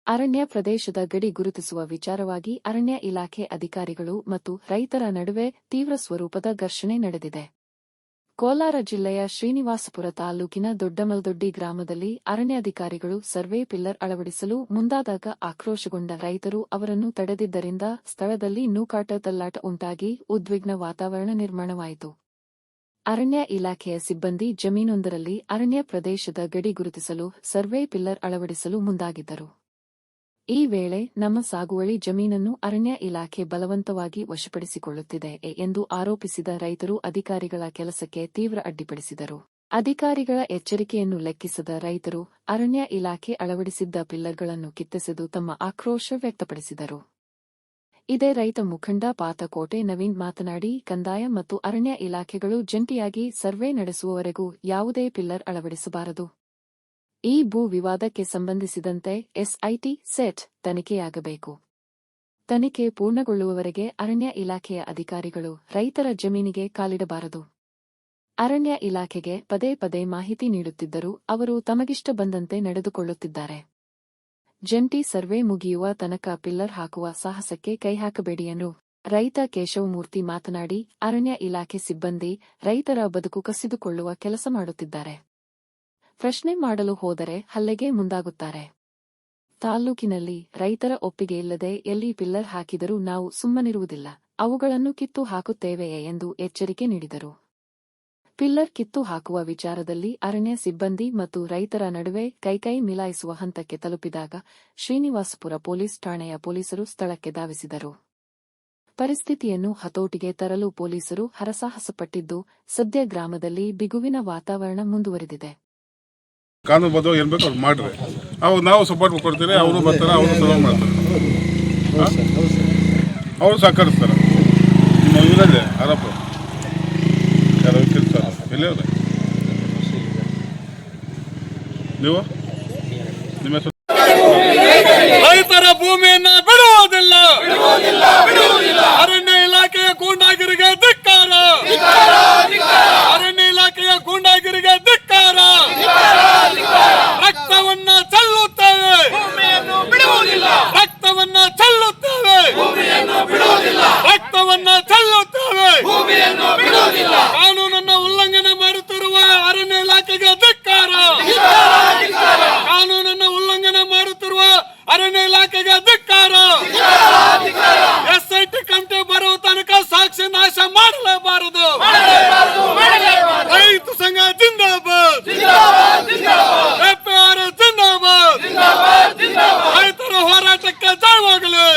ಅರಣ್ಯ ಪ್ರದೇಶದ ಗಡಿ ಗುರುತಿಸುವ ವಿಚಾರವಾಗಿ ಅರಣ್ಯ ಇಲಾಖೆ ಅಧಿಕಾರಿಗಳು ಮತ್ತು ರೈತರ ನಡುವೆ ತೀವ್ರ ಸ್ವರೂಪದ ಘರ್ಷಣೆ ನಡೆದಿದೆ. ಕೋಲಾರ ಜಿಲ್ಲೆಯ ಶ್ರೀನಿವಾಸಪುರ ತಾಲೂಕಿನ ದೊಡ್ಡಮಲ್ದೊಡ್ಡಿ ಗ್ರಾಮದಲ್ಲಿ ಅರಣ್ಯಾಧಿಕಾರಿಗಳು ಸರ್ವೇ ಪಿಲ್ಲರ್ ಅಳವಡಿಸಲು ಮುಂದಾದಾಗ ಆಕ್ರೋಶಗೊಂಡ ರೈತರು ಅವರನ್ನು ತಡೆದಿದ್ದರಿಂದ ಸ್ಥಳದಲ್ಲಿ ನೂಕಾಟ ತಲ್ಲಾಟ ಉಂಟಾಗಿ ಉದ್ವಿಗ್ನ ವಾತಾವರಣ ನಿರ್ಮಾಣವಾಯಿತು. ಅರಣ್ಯ ಇಲಾಖೆಯ ಸಿಬ್ಬಂದಿ ಜಮೀನೊಂದರಲ್ಲಿ ಅರಣ್ಯ ಪ್ರದೇಶದ ಗಡಿ ಗುರುತಿಸಲು ಸರ್ವೇ ಪಿಲ್ಲರ್ ಅಳವಡಿಸಲು ಮುಂದಾಗಿದ್ದರು. ಈ ವೇಳೆ ನಮ್ಮ ಸಾಗುವಳಿ ಜಮೀನನ್ನು ಅರಣ್ಯ ಇಲಾಖೆ ಬಲವಂತವಾಗಿ ವಶಪಡಿಸಿಕೊಳ್ಳುತ್ತಿದೆ ಎಂದು ಆರೋಪಿಸಿದ ರೈತರು ಅಧಿಕಾರಿಗಳ ಕೆಲಸಕ್ಕೆ ತೀವ್ರ ಅಡ್ಡಿಪಡಿಸಿದರು. ಅಧಿಕಾರಿಗಳ ಎಚ್ಚರಿಕೆಯನ್ನು ಲೆಕ್ಕಿಸದ ರೈತರು ಅರಣ್ಯ ಇಲಾಖೆ ಅಳವಡಿಸಿದ್ದ ಪಿಲ್ಲರ್ಗಳನ್ನು ಕಿತ್ತೆಸೆದು ತಮ್ಮ ಆಕ್ರೋಶ ವ್ಯಕ್ತಪಡಿಸಿದರು. ಇದೇ ರೈತ ಮುಖಂಡ ಪಾತಕೋಟೆ ನವೀನ್ ಮಾತನಾಡಿ, ಕಂದಾಯ ಮತ್ತು ಅರಣ್ಯ ಇಲಾಖೆಗಳು ಜಂಟಿಯಾಗಿ ಸರ್ವೇ ನಡೆಸುವವರೆಗೂ ಯಾವುದೇ ಪಿಲ್ಲರ್ ಅಳವಡಿಸಬಾರದು. ಈ ಭೂ ವಿವಾದಕ್ಕೆ ಸಂಬಂಧಿಸಿದಂತೆ ಎಸ್ಐಟಿ ಸೆಟ್ ತನಿಖೆಯಾಗಬೇಕು. ತನಿಖೆ ಪೂರ್ಣಗೊಳ್ಳುವವರೆಗೆ ಅರಣ್ಯ ಇಲಾಖೆಯ ಅಧಿಕಾರಿಗಳು ರೈತರ ಜಮೀನಿಗೆ ಕಾಲಿಡಬಾರದು. ಅರಣ್ಯ ಇಲಾಖೆಗೆ ಪದೇ ಪದೇ ಮಾಹಿತಿ ನೀಡುತ್ತಿದ್ದರೂ ಅವರು ತಮಗಿಷ್ಟ ಬಂದಂತೆ ನಡೆದುಕೊಳ್ಳುತ್ತಿದ್ದಾರೆ. ಜಂಟಿ ಸರ್ವೇ ಮುಗಿಯುವ ತನಕ ಪಿಲ್ಲರ್ ಹಾಕುವ ಸಾಹಸಕ್ಕೆ ಕೈಹಾಕಬೇಡಿ ಎಂದು ರೈತ ಕೇಶವಮೂರ್ತಿ ಮಾತನಾಡಿ, ಅರಣ್ಯ ಇಲಾಖೆ ಸಿಬ್ಬಂದಿ ರೈತರ ಬದುಕು ಕಸಿದುಕೊಳ್ಳುವ ಕೆಲಸ ಮಾಡುತ್ತಿದ್ದಾರೆ. ಪ್ರಶ್ನೆ ಮಾಡಲು ಹೋದರೆ ಹಲ್ಲೆಗೆ ಮುಂದಾಗುತ್ತಾರೆ. ತಾಲ್ಲೂಕಿನಲ್ಲಿ ರೈತರ ಒಪ್ಪಿಗೆ ಇಲ್ಲದೆ ಎಲ್ಲಿ ಪಿಲ್ಲರ್ ಹಾಕಿದರೂ ನಾವು ಸುಮ್ಮನಿರುವುದಿಲ್ಲ, ಅವುಗಳನ್ನು ಕಿತ್ತು ಹಾಕುತ್ತೇವೆಯೇ ಎಂದು ಎಚ್ಚರಿಕೆ ನೀಡಿದರು. ಪಿಲ್ಲರ್ ಕಿತ್ತು ಹಾಕುವ ವಿಚಾರದಲ್ಲಿ ಅರಣ್ಯ ಸಿಬ್ಬಂದಿ ಮತ್ತು ರೈತರ ನಡುವೆ ಕೈಕೈ ಮಿಲಾಯಿಸುವ ಹಂತಕ್ಕೆ ತಲುಪಿದಾಗ ಶ್ರೀನಿವಾಸಪುರ ಪೊಲೀಸ್ ಠಾಣೆಯ ಪೊಲೀಸರು ಸ್ಥಳಕ್ಕೆ ಧಾವಿಸಿದರು. ಪರಿಸ್ಥಿತಿಯನ್ನು ಹತೋಟಿಗೆ ತರಲು ಪೊಲೀಸರು ಹರಸಾಹಸಪಟ್ಟಿದ್ದು, ಸದ್ಯ ಗ್ರಾಮದಲ್ಲಿ ಬಿಗುವಿನ ವಾತಾವರಣ ಮುಂದುವರೆದಿದೆ. ಕಾನೂನುಬದ್ಧವಾಗಿ ಏನ್ ಬೇಕು ಅವ್ರು ಮಾಡ್ರಿ, ನಾವು ಸಪೋರ್ಟ್ ಕೊಡ್ತೀವಿ. ಅವರು ಬರ್ತಾರೆ, ಅವರು ಸಲಹೆ ಮಾಡ್ತಾರೆ, ಅವರು ಸಹಕರಿಸ್ತಾರೆ. ಇವರೇ ಆರೋಪ ಯಾರು ಸರ್ ಎಲ್ಲಿ ನೀವು ನಿಮ್ಮ ರೈತರ ಭೂಮಿಯನ್ನ ಬಿಡುವುದಿಲ್ಲ. ಅರಣ್ಯ ಇಲಾಖೆಯ ಗೂಂಡಾಗಿರಿಗೆ ಧಿಕ್ಕಾರ. ಅರಣ್ಯ ಇಲಾಖೆಯ ಗೂಂಡಾಗಿರಿಗೆ ಧಿಕ್ಕಾರ. ರಕ್ತವನ್ನ ಚೆಲ್ಲುತ್ತೇವೆ, ರಕ್ತವನ್ನ ಚೆಲ್ಲುತ್ತೇವೆ, ರಕ್ತವನ್ನ ಚೆಲ್ಲುತ್ತೇವೆ. ಕಾನೂನನ್ನ ಉಲ್ಲಂಘನೆ ಮಾಡುತ್ತಿರುವ ಅರಣ್ಯ ಇಲಾಖೆಗೆ ಧಿಕ್ಕಾರ. ಕಾನೂನನ್ನು ಉಲ್ಲಂಘನೆ ಮಾಡುತ್ತಿರುವ ಅರಣ್ಯ ಇಲಾಖೆಗೆ ಧಿಕ್ಕಾರ. ಎಸ್ಐಟಿ ಕಮಿಟಿ ಬರುವ ತನಕ ಸಾಕ್ಷಿ ನಾಶ ಮಾಡಲೇಬಾರದು. ರೈತ ಸಂಘ ಜಿಂದಾಬಾದ್, ಎಫ್ಐಆರ್ ಜಿಂದಾಬಾದ್. ರೈತರ ಹೋರಾಟಕ್ಕೆ ಜಯವಾಗಲಿ,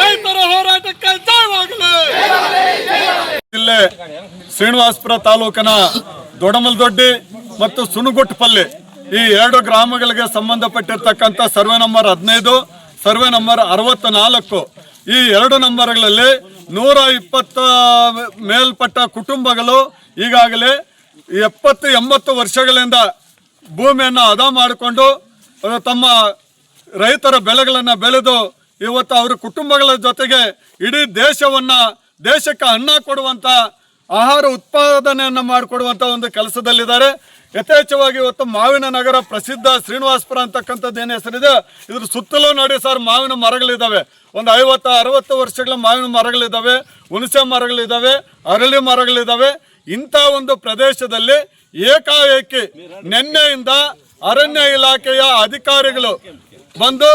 ರೈತರ ಹೋರಾಟಕ್ಕೆ ಜಯವಾಗಲಿ. ಜಿಲ್ಲೆ ಶ್ರೀನಿವಾಸಪುರ ತಾಲೂಕಿನ ದೊಡ್ಡಮಲ್ದೊಡ್ಡಿ ಮತ್ತು ಸುಣಗುಟ್ಟಪಲ್ಲಿ ಈ ಎರಡು ಗ್ರಾಮಗಳಿಗೆ ಸಂಬಂಧಪಟ್ಟಿರ್ತಕ್ಕಂಥ ಸರ್ವೆ ನಂಬರ್ 15, ಸರ್ವೆ ನಂಬರ್ 64 ಈ ಎರಡು ನಂಬರ್ಗಳಲ್ಲಿ 120 ಮೇಲ್ಪಟ್ಟ ಕುಟುಂಬಗಳು ಈಗಾಗಲೇ 70-80 ವರ್ಷಗಳಿಂದ ಭೂಮಿಯನ್ನು ಅದ ಮಾಡಿಕೊಂಡು ತಮ್ಮ ರೈತರ ಬೆಳೆಗಳನ್ನು ಬೆಳೆದು ಇವತ್ತು ಅವರ ಕುಟುಂಬಗಳ ಜೊತೆಗೆ ಇಡೀ ದೇಶಕ್ಕೆ ಅನ್ನ ಕೊಡುವಂತ ಆಹಾರ ಉತ್ಪಾದನೆಯನ್ನು ಮಾಡಿಕೊಡುವಂತ ಒಂದು ಕೆಲಸದಲ್ಲಿದ್ದಾರೆ. ಯಥೇಚ್ಛವಾಗಿ ಇವತ್ತು ಮಾವಿನ ನಗರ ಪ್ರಸಿದ್ಧ ಶ್ರೀನಿವಾಸಪುರ ಅಂತಕ್ಕಂಥದ್ದು ಏನು ಹೆಸರಿದೆ, ಇದ್ರ ಸುತ್ತಲೂ ನೋಡಿ ಸರ್ ಮಾವಿನ ಮರಗಳಿದ್ದಾವೆ. ಒಂದು 50-60 ವರ್ಷಗಳ ಮಾವಿನ ಮರಗಳಿದ್ದಾವೆ, ಹುಣಸೆ ಮರಗಳಿದ್ದಾವೆ, ಅರಳಿ ಮರಗಳಿದ್ದಾವೆ. ಇಂಥ ಒಂದು ಪ್ರದೇಶದಲ್ಲಿ ಏಕಾಏಕಿ ನಿನ್ನೆಯಿಂದ ಅರಣ್ಯ ಇಲಾಖೆಯ ಅಧಿಕಾರಿಗಳು ಬಂದು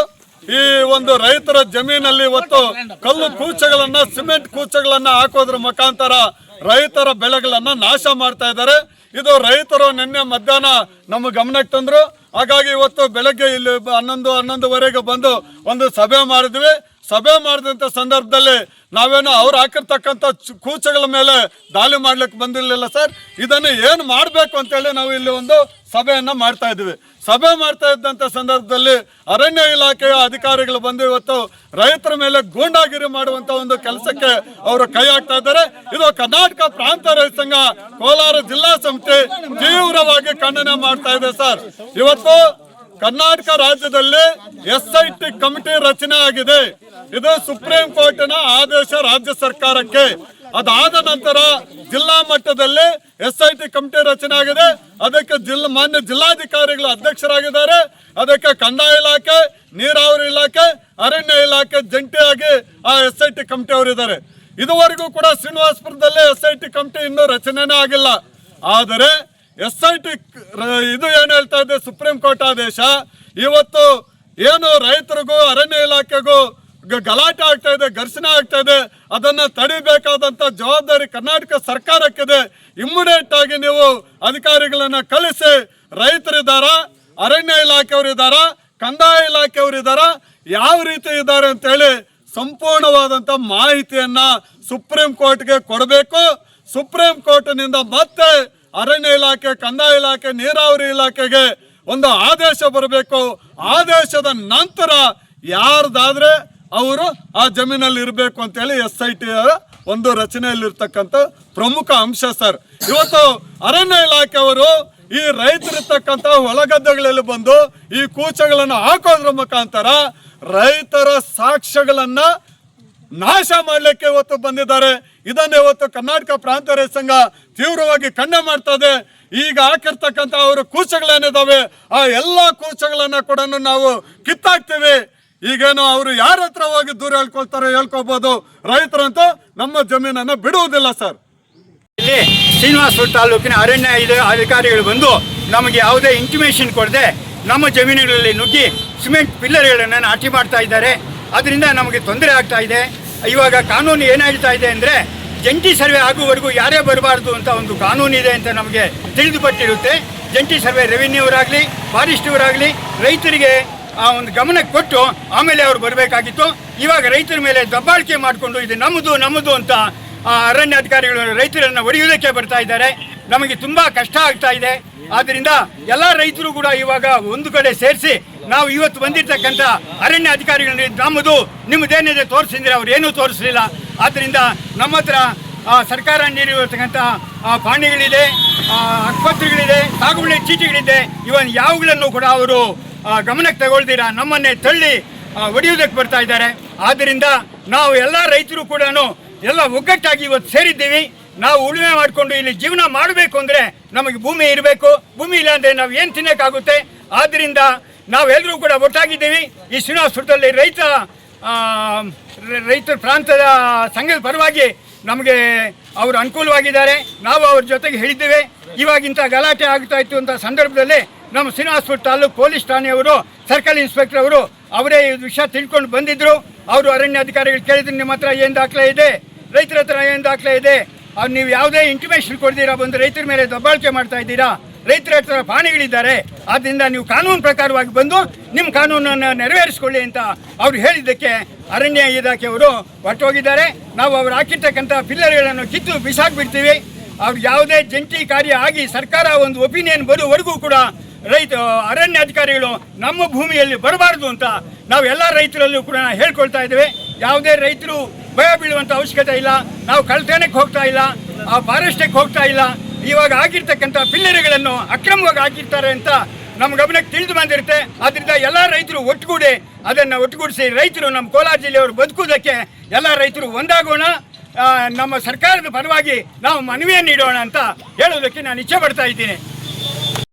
ಈ ಒಂದು ರೈತರ ಜಮೀನಲ್ಲಿ ಇವತ್ತು ಕಲ್ಲು ಕೂಚಗಳನ್ನ, ಸಿಮೆಂಟ್ ಕೂಚಗಳನ್ನ ಹಾಕೋದ್ರ ಮುಖಾಂತರ ರೈತರ ಬೆಳೆಗಳನ್ನ ನಾಶ ಮಾಡ್ತಾ ಇದ್ದಾರೆ. ಇದು ರೈತರು ನಿನ್ನೆ ಮಧ್ಯಾಹ್ನ ನಮ್ಮ ಗಮನಕ್ಕೆ ತಂದ್ರು. ಹಾಗಾಗಿ ಇವತ್ತು ಬೆಳಗ್ಗೆ ಇಲ್ಲಿ 11-11:30 ಬಂದು ಒಂದು ಸಭೆ ಮಾಡಿದ್ವಿ. ಸಭೆ ಮಾಡಿದಂಥ ಸಂದರ್ಭದಲ್ಲಿ ನಾವೇನೋ ಅವ್ರು ಹಾಕಿರ್ತಕ್ಕಂಥ ಕೂಚಗಳ ಮೇಲೆ ದಾಳಿ ಮಾಡ್ಲಿಕ್ಕೆ ಬಂದಿರಲಿಲ್ಲ ಸರ್. ಇದನ್ನು ಏನು ಮಾಡಬೇಕು ಅಂತೇಳಿ ನಾವು ಇಲ್ಲಿ ಒಂದು ಸಭೆಯನ್ನು ಮಾಡ್ತಾ ಇದ್ವಿ. ಸಭೆ ಮಾಡ್ತಾ ಇದ್ದಂಥ ಸಂದರ್ಭದಲ್ಲಿ ಅರಣ್ಯ ಇಲಾಖೆಯ ಅಧಿಕಾರಿಗಳು ಬಂದು ಇವತ್ತು ರೈತರ ಮೇಲೆ ಗೂಂಡಾಗಿರಿ ಮಾಡುವಂತ ಒಂದು ಕೆಲಸಕ್ಕೆ ಅವರು ಕೈ ಹಾಕ್ತಾ ಇದ್ದಾರೆ. ಇದು ಕರ್ನಾಟಕ ಪ್ರಾಂತ ರೈತ ಸಂಘ ಕೋಲಾರ ಜಿಲ್ಲಾ ಸಮಿತಿ ತೀವ್ರವಾಗಿ ಖಂಡನೆ ಮಾಡ್ತಾ ಇದೆ ಸರ್. ಇವತ್ತು ಕರ್ನಾಟಕ ರಾಜ್ಯದಲ್ಲಿ ಎಸ್ಐಟಿ ಕಮಿಟಿ ರಚನೆ ಆಗಿದೆ. ಇದು ಸುಪ್ರೀಂ ಕೋರ್ಟಿನ ಆದೇಶ ರಾಜ್ಯ ಸರ್ಕಾರಕ್ಕೆ. ಅದಾದ ನಂತರ ಜಿಲ್ಲಾ ಮಟ್ಟದಲ್ಲಿ ಎಸ್ಐಟಿ ಕಮಿಟಿ ರಚನೆ ಆಗಿದೆ. ಅದಕ್ಕೆ ಮಾನ್ಯ ಜಿಲ್ಲಾಧಿಕಾರಿಗಳು ಅಧ್ಯಕ್ಷರಾಗಿದ್ದಾರೆ. ಅದಕ್ಕೆ ಕಂದಾಯ ಇಲಾಖೆ, ನೀರಾವರಿ ಇಲಾಖೆ, ಅರಣ್ಯ ಇಲಾಖೆ ಜಂಟಿಯಾಗಿ ಆ SIT ಕಮಿಟಿ ಅವರಿದ್ದಾರೆ. ಇದುವರೆಗೂ ಕೂಡ ಶ್ರೀನಿವಾಸಪುರದಲ್ಲಿ SIT ಕಮಿಟಿ ಇನ್ನೂ ರಚನೆನೇ ಆಗಿಲ್ಲ. ಆದರೆ SIT ಇದು ಏನು ಹೇಳ್ತಾ ಇದೆ, ಸುಪ್ರೀಂ ಕೋರ್ಟ್ ಆದೇಶ ಇವತ್ತು ಏನು ರೈತರಿಗೂ ಅರಣ್ಯ ಇಲಾಖೆಗೂ ಗಲಾಟೆ ಆಗ್ತಾ ಇದೆ, ಘರ್ಷಣೆ ಆಗ್ತಾ ಇದೆ, ಅದನ್ನು ತಡಿಬೇಕಾದಂಥ ಜವಾಬ್ದಾರಿ ಕರ್ನಾಟಕ ಸರ್ಕಾರಕ್ಕಿದೆ. ಇಮ್ಮಿಡಿಯೇಟ್ ಆಗಿ ನೀವು ಅಧಿಕಾರಿಗಳನ್ನ ಕಳಿಸಿ, ರೈತರಿದ್ದಾರ, ಅರಣ್ಯ ಇಲಾಖೆಯವರಿದ್ದಾರ, ಕಂದಾಯ ಇಲಾಖೆಯವರಿದ್ದಾರ, ಯಾವ ರೀತಿ ಇದ್ದಾರೆ ಅಂತೇಳಿ ಸಂಪೂರ್ಣವಾದಂಥ ಮಾಹಿತಿಯನ್ನ ಸುಪ್ರೀಂ ಕೋರ್ಟ್ಗೆ ಕೊಡಬೇಕು. ಸುಪ್ರೀಂ ಕೋರ್ಟ್ನಿಂದ ಮತ್ತೆ ಅರಣ್ಯ ಇಲಾಖೆ, ಕಂದಾಯ ಇಲಾಖೆ, ನೀರಾವರಿ ಇಲಾಖೆಗೆ ಒಂದು ಆದೇಶ ಬರಬೇಕು. ಆದೇಶದ ನಂತರ ಯಾರ್ದಾದ್ರೆ ಅವರು ಆ ಜಮೀನಲ್ಲಿ ಇರಬೇಕು ಅಂತೇಳಿ SIT ಒಂದು ರಚನೆಯಲ್ಲಿರ್ತಕ್ಕಂಥ ಪ್ರಮುಖ ಅಂಶ ಸರ್. ಇವತ್ತು ಅರಣ್ಯ ಇಲಾಖೆಯವರು ಈ ರೈತರಿರ್ತಕ್ಕಂಥ ಹೊಲಗದ್ದೆಗಳಲ್ಲಿ ಬಂದು ಈ ಕೂಚಗಳನ್ನು ಹಾಕೋದ್ರ ಮುಖಾಂತರ ರೈತರ ಸಾಕ್ಷ್ಯಗಳನ್ನ ನಾಶ ಮಾಡಲಿಕ್ಕೆ ಇವತ್ತು ಬಂದಿದ್ದಾರೆ. ಇದನ್ನು ಇವತ್ತು ಕರ್ನಾಟಕ ಪ್ರಾಂತ ರೈತ ಸಂಘ ತೀವ್ರವಾಗಿ ಖಂಡನೆ ಮಾಡ್ತಾ ಇದೆ. ಈಗ ಹಾಕಿರ್ತಕ್ಕಂಥ ಅವರು ಕೂಚಗಳೇನಿದಾವೆ ಆ ಎಲ್ಲ ಕೂಚಗಳನ್ನ ಕೂಡ ನಾವು ಕಿತ್ತಾಕ್ತೀವಿ. ಈಗೇನು ಅವರು ಯಾರ ಹತ್ರ ಹೋಗಿ ದೂರ ಹೇಳ್ಕೊಳ್ತಾರೆ ಹೇಳ್ಕೋಬಹುದು, ರೈತರಂತೂ ನಮ್ಮ ಜಮೀನನ್ನು ಬಿಡುವುದಿಲ್ಲ ಸರ್. ಇಲ್ಲಿ ಶ್ರೀನಿವಾಸಪುರ ತಾಲೂಕಿನ ಅರಣ್ಯ ಅಧಿಕಾರಿಗಳು ಬಂದು ನಮಗೆ ಯಾವುದೇ ಇಂಟಿಮೇಷನ್ ಕೊಡದೆ ನಮ್ಮ ಜಮೀನುಗಳಲ್ಲಿ ನುಗ್ಗಿ ಸಿಮೆಂಟ್ ಪಿಲ್ಲರ್ಗಳನ್ನು ನಾಟಿ ಮಾಡ್ತಾ ಇದ್ದಾರೆ. ಅದರಿಂದ ನಮಗೆ ತೊಂದರೆ ಆಗ್ತಾ ಇದೆ. ಇವಾಗ ಕಾನೂನು ಏನಾಗ್ತಾ ಇದೆ ಅಂದರೆ, ಜಂಟಿ ಸರ್ವೆ ಆಗುವವರೆಗೂ ಯಾರೇ ಬರಬಾರ್ದು ಅಂತ ಒಂದು ಕಾನೂನು ಇದೆ ಅಂತ ನಮಗೆ ತಿಳಿದು ಪಟ್ಟಿರುತ್ತೆ. ಜಂಟಿ ಸರ್ವೆ ರೆವಿನ್ಯೂವರಾಗಲಿ, ಫಾರೆಸ್ಟಿವರಾಗಲಿ ರೈತರಿಗೆ ಆ ಒಂದು ಗಮನಕ್ಕೆ ಕೊಟ್ಟು ಆಮೇಲೆ ಅವರು ಬರಬೇಕಾಗಿತ್ತು. ಇವಾಗ ರೈತರ ಮೇಲೆ ದಬ್ಬಾಳಿಕೆ ಮಾಡಿಕೊಂಡು ಇದು ನಮ್ಮದು ಅಂತ ಅರಣ್ಯ ಅಧಿಕಾರಿಗಳು ರೈತರನ್ನು ಹೊಡೆಯುವುದಕ್ಕೆ ಬರ್ತಾ ಇದ್ದಾರೆ. ನಮಗೆ ತುಂಬ ಕಷ್ಟ ಆಗ್ತಾ ಇದೆ. ಆದ್ದರಿಂದ ಎಲ್ಲ ರೈತರು ಕೂಡ ಇವಾಗ ಒಂದು ಕಡೆ ಸೇರಿಸಿ ನಾವು ಇವತ್ತು ಬಂದಿರತಕ್ಕಂಥ ಅರಣ್ಯ ಅಧಿಕಾರಿಗಳು ನಮ್ಮದು ನಿಮ್ಮದೇನಿದೆ ತೋರಿಸಿದ್ರೆ ಅವ್ರು ಏನೂ ತೋರಿಸಲಿಲ್ಲ. ಆದ್ದರಿಂದ ನಮ್ಮ ಹತ್ರ ಸರ್ಕಾರ ನೀಡಿರತಕ್ಕಂಥ ಪಾಣಿಗಳಿದೆ, ಆಸ್ಪತ್ರೆಗಳಿದೆ, ಸಾಗುವಳಿ ಚೀಟಿಗಳಿದೆ. ಇವನ್ ಯಾವುಗಳನ್ನು ಕೂಡ ಅವರು ಗಮನಕ್ಕೆ ತಗೊಳ್ದಿರ ನಮ್ಮನ್ನೇ ತಳ್ಳಿ ಹೊಡೆಯುವುದಕ್ಕೆ ಬರ್ತಾ ಇದ್ದಾರೆ. ಆದ್ದರಿಂದ ನಾವು ಎಲ್ಲ ರೈತರು ಕೂಡ ಎಲ್ಲ ಒಗ್ಗಟ್ಟಾಗಿ ಇವತ್ತು ಸೇರಿದ್ದೀವಿ. ನಾವು ಉಳುಮೆ ಮಾಡಿಕೊಂಡು ಇಲ್ಲಿ ಜೀವನ ಮಾಡಬೇಕು ಅಂದರೆ ನಮಗೆ ಭೂಮಿ ಇರಬೇಕು. ಭೂಮಿ ಇಲ್ಲ ಅಂದರೆ ನಾವು ಏನು ತಿನ್ನೋಕ್ಕಾಗುತ್ತೆ? ಆದ್ದರಿಂದ ನಾವೆಲ್ಲರೂ ಕೂಡ ಒಟ್ಟಾಗಿದ್ದೀವಿ. ಈ ಶ್ರೀನಿವಾಸಪುರದಲ್ಲಿ ರೈತರ ಪ್ರಾಂತದ ಸಂಘದ ಪರವಾಗಿ ನಮಗೆ ಅವರು ಅನುಕೂಲವಾಗಿದ್ದಾರೆ. ನಾವು ಅವ್ರ ಜೊತೆಗೆ ಹೇಳಿದ್ದೇವೆ. ಇವಾಗಿಂಥ ಗಲಾಟೆ ಆಗ್ತಾ ಇತ್ತು ಅಂತ ಸಂದರ್ಭದಲ್ಲಿ ನಮ್ಮ ಶ್ರೀನಿವಾಸಪುರ ತಾಲೂಕು ಪೊಲೀಸ್ ಠಾಣೆಯವರು, ಸರ್ಕಲ್ ಇನ್ಸ್ಪೆಕ್ಟರ್ ಅವರು ಅವರೇ ಈ ವಿಷಯ ತಿಳ್ಕೊಂಡು ಬಂದಿದ್ದರು. ಅವರು ಅರಣ್ಯ ಅಧಿಕಾರಿಗಳು ಕೇಳಿದ್ರು, ನಿಮ್ಮ ಹತ್ರ ಏನು ದಾಖಲೆ ಇದೆ, ರೈತರ ಹತ್ರ ಏನು ದಾಖಲೆ ಇದೆ, ಅವ್ರು ನೀವು ಯಾವುದೇ ಇಂಟಿಮೇಷನ್ ಕೊಡ್ತೀರಾ, ಬಂದು ರೈತರ ಮೇಲೆ ದಬ್ಬಾಳಿಕೆ ಮಾಡ್ತಾ ಇದ್ದೀರಾ, ರೈತರ ಹತ್ರ ಪಾಣಿಗಳಿದ್ದಾರೆ, ಆದ್ದರಿಂದ ನೀವು ಕಾನೂನು ಪ್ರಕಾರವಾಗಿ ಬಂದು ನಿಮ್ಮ ಕಾನೂನನ್ನು ನೆರವೇರಿಸಿಕೊಳ್ಳಿ ಅಂತ ಅವ್ರು ಹೇಳಿದ್ದಕ್ಕೆ ಅರಣ್ಯ ಇಲಾಖೆಯವರು ಹೊರಟೋಗಿದ್ದಾರೆ. ನಾವು ಅವ್ರು ಹಾಕಿರ್ತಕ್ಕಂಥ ಪಿಲ್ಲರ್ಗಳನ್ನು ಕಿತ್ತು ಬಿಸಾಕ್ಬಿಡ್ತೀವಿ. ಅವ್ರು ಯಾವುದೇ ಜಂಟಿ ಕಾರ್ಯ ಆಗಿ ಸರ್ಕಾರ ಒಂದು ಒಪಿನಿಯನ್ ಬರುವವರೆಗೂ ಕೂಡ ಅರಣ್ಯ ಅಧಿಕಾರಿಗಳು ನಮ್ಮ ಭೂಮಿಯಲ್ಲಿ ಬರಬಾರ್ದು ಅಂತ ನಾವು ಎಲ್ಲ ರೈತರಲ್ಲೂ ಕೂಡ ಹೇಳ್ಕೊಳ್ತಾ ಇದ್ದೇವೆ. ಯಾವುದೇ ರೈತರು ಭಯ ಬೀಳುವಂಥ ಅವಶ್ಯಕತೆ ಇಲ್ಲ. ನಾವು ಕಳ್ತನಕ್ಕೆ ಹೋಗ್ತಾ ಇಲ್ಲ, ಫಾರೆಸ್ಟಿಗೆ ಹೋಗ್ತಾ ಇಲ್ಲ. ಇವಾಗ ಆಗಿರ್ತಕ್ಕಂಥ ಪಿಲ್ಲರ್ಗಳನ್ನು ಅಕ್ರಮವಾಗಿ ಹಾಕಿರ್ತಾರೆ ಅಂತ ನಮ್ಮ ಗಮನಕ್ಕೆ ತಿಳಿದು ಬಂದಿರುತ್ತೆ. ಆದ್ದರಿಂದ ಎಲ್ಲ ರೈತರು ಒಟ್ಟುಗೂಡಿ ಅದನ್ನು ಒಟ್ಟುಗೂಡಿಸಿ ರೈತರು ನಮ್ಮ ಕೋಲಾರ ಜಿಲ್ಲೆಯವರು ಬದುಕುವುದಕ್ಕೆ ಎಲ್ಲ ರೈತರು ಒಂದಾಗೋಣ. ನಮ್ಮ ಸರ್ಕಾರದ ಪರವಾಗಿ ನಾವು ಮನವಿಯನ್ನು ನೀಡೋಣ ಅಂತ ಹೇಳೋದಕ್ಕೆ ನಾನು ಇಚ್ಛೆ ಪಡ್ತಾ ಇದ್ದೀನಿ.